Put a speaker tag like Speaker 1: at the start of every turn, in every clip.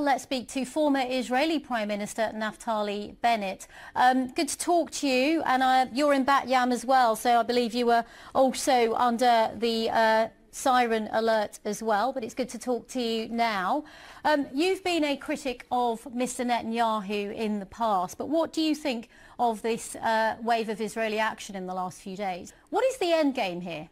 Speaker 1: Let's speak to former Israeli Prime Minister Naftali Bennett. Good to talk to you, and you're in Bat Yam as well, so I believe you were also under the siren alert as well, but it's good to talk to you now. You've been a critic of Mr. Netanyahu in the past, but what do you think of this wave of Israeli action in the last few days? What is the end game here?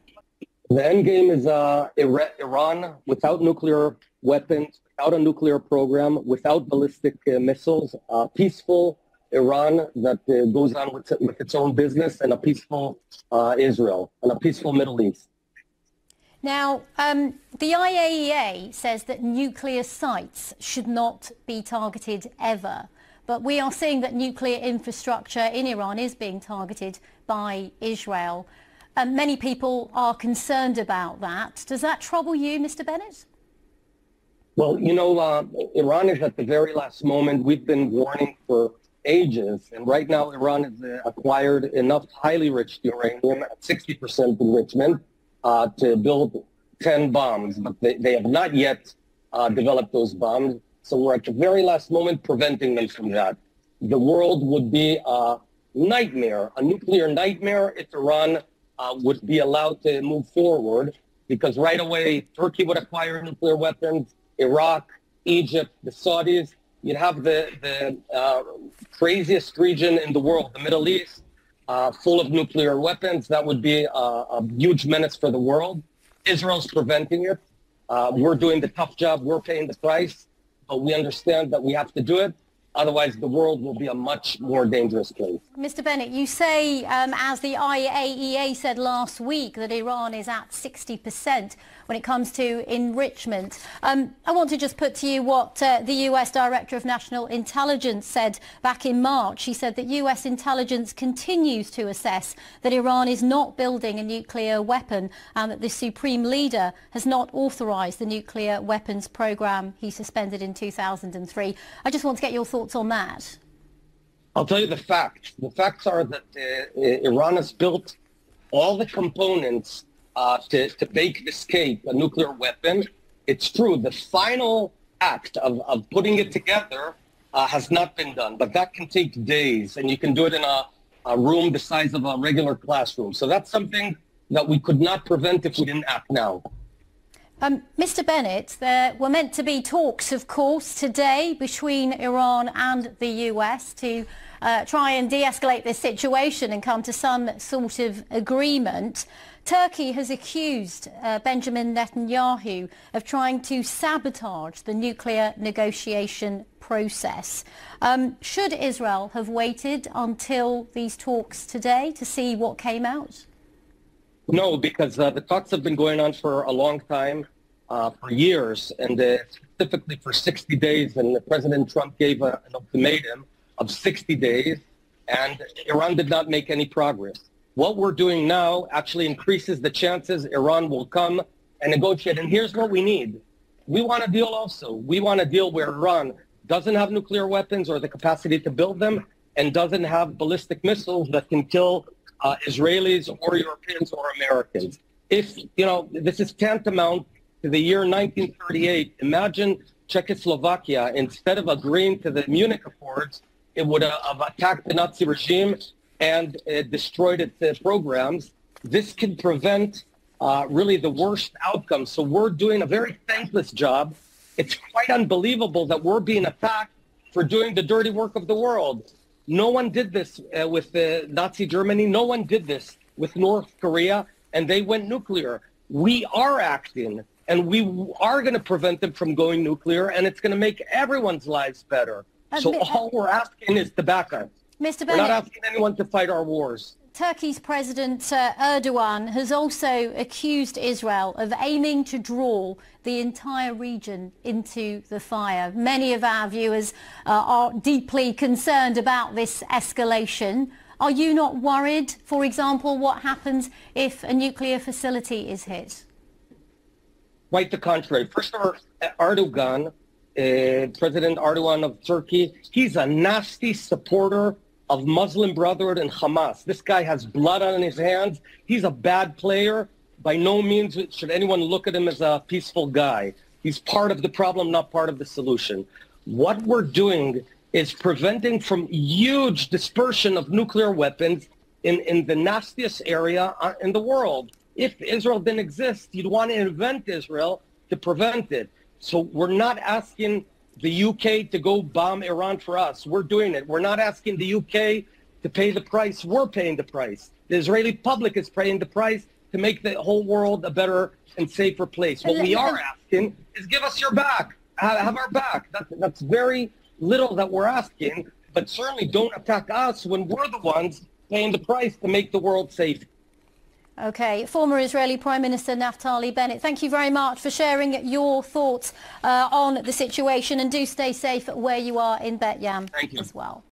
Speaker 2: The end game is Iran without nuclear weapons, without a nuclear program, without ballistic missiles, peaceful Iran that goes on with its own business, and a peaceful Israel, and a peaceful Middle East.
Speaker 1: Now, the IAEA says that nuclear sites should not be targeted ever, but we are seeing that nuclear infrastructure in Iran is being targeted by Israel. Many people are concerned about that. Does that trouble you, Mr. Bennett?
Speaker 2: Well, you know, Iran is at the very last moment. We've been warning for ages, and right now Iran has acquired enough highly enriched uranium at 60% enrichment to build 10 bombs, but they have not yet developed those bombs. So we're at the very last moment preventing them from that. The world would be a nightmare, a nuclear nightmare, if Iran would be allowed to move forward, because right away Turkey would acquire nuclear weapons, Iraq, Egypt, the Saudis. You'd have the craziest region in the world, the Middle East, full of nuclear weapons. That would be a huge menace for the world. Israel's preventing it. We're doing the tough job. We're paying the price, but we understand that we have to do it. Otherwise, the world will be a much more dangerous place.
Speaker 1: Mr. Bennett, you say, as the IAEA said last week, that Iran is at 60% when it comes to enrichment. I want to just put to you what the US Director of National Intelligence said back in March. He said that US intelligence continues to assess that Iran is not building a nuclear weapon and that the Supreme Leader has not authorized the nuclear weapons program he suspended in 2003. I just want to get your thoughts on that.
Speaker 2: I'll tell you the facts. The facts are that Iran has built all the components to bake this cake, a nuclear weapon. It's true, the final act of putting it together has not been done, but that can take days, and you can do it in a room the size of a regular classroom. So that's something that we could not prevent if we didn't act now.
Speaker 1: Mr. Bennett, there were meant to be talks, of course, today between Iran and the US to try and de-escalate this situation and come to some sort of agreement. Turkey has accused Benjamin Netanyahu of trying to sabotage the nuclear negotiation process. Should Israel have waited until these talks today to see what came out?
Speaker 2: No, because the talks have been going on for a long time, for years, and specifically for 60 days. And President Trump gave an ultimatum of 60 days, and Iran did not make any progress. What we're doing now actually increases the chances Iran will come and negotiate. And here's what we need. We want a deal also. We want a deal where Iran doesn't have nuclear weapons or the capacity to build them, and doesn't have ballistic missiles that can kill Israelis or Europeans or Americans. If, you know, this is tantamount to the year 1938. Imagine Czechoslovakia, instead of agreeing to the Munich Accords, it would have attacked the Nazi regime and destroyed its programs. This can prevent really the worst outcome. So we're doing a very thankless job. It's quite unbelievable that we're being attacked for doing the dirty work of the world. No one did this with Nazi Germany. No one did this with North Korea, and they went nuclear. We are acting, and we are going to prevent them from going nuclear, and it's going to make everyone's lives better. So all we're asking is to back us.
Speaker 1: Mr. Bennett,
Speaker 2: we're not asking anyone to fight our wars.
Speaker 1: Turkey's President Erdogan has also accused Israel of aiming to draw the entire region into the fire. Many of our viewers are deeply concerned about this escalation. Are you not worried, for example, what happens if a nuclear facility is hit?
Speaker 2: Quite the contrary. First of all, Erdogan, President Erdogan of Turkey, he's a nasty supporter of Muslim Brotherhood and Hamas. This guy has blood on his hands. He's a bad player. By no means should anyone look at him as a peaceful guy. He's part of the problem, not part of the solution. What we're doing is preventing from huge dispersion of nuclear weapons in the nastiest area in the world. If Israel didn't exist, you'd want to invent Israel to prevent it. So we're not asking the UK to go bomb Iran for us. We're doing it. We're not asking the UK to pay the price. We're paying the price. The Israeli public is paying the price to make the whole world a better and safer place. What we are asking is give us your back. Have our back. That's very little that we're asking, but certainly don't attack us when we're the ones paying the price to make the world safe.
Speaker 1: Okay, former Israeli Prime Minister Naftali Bennett, thank you very much for sharing your thoughts on the situation, and do stay safe where you are in Bet Yam as well.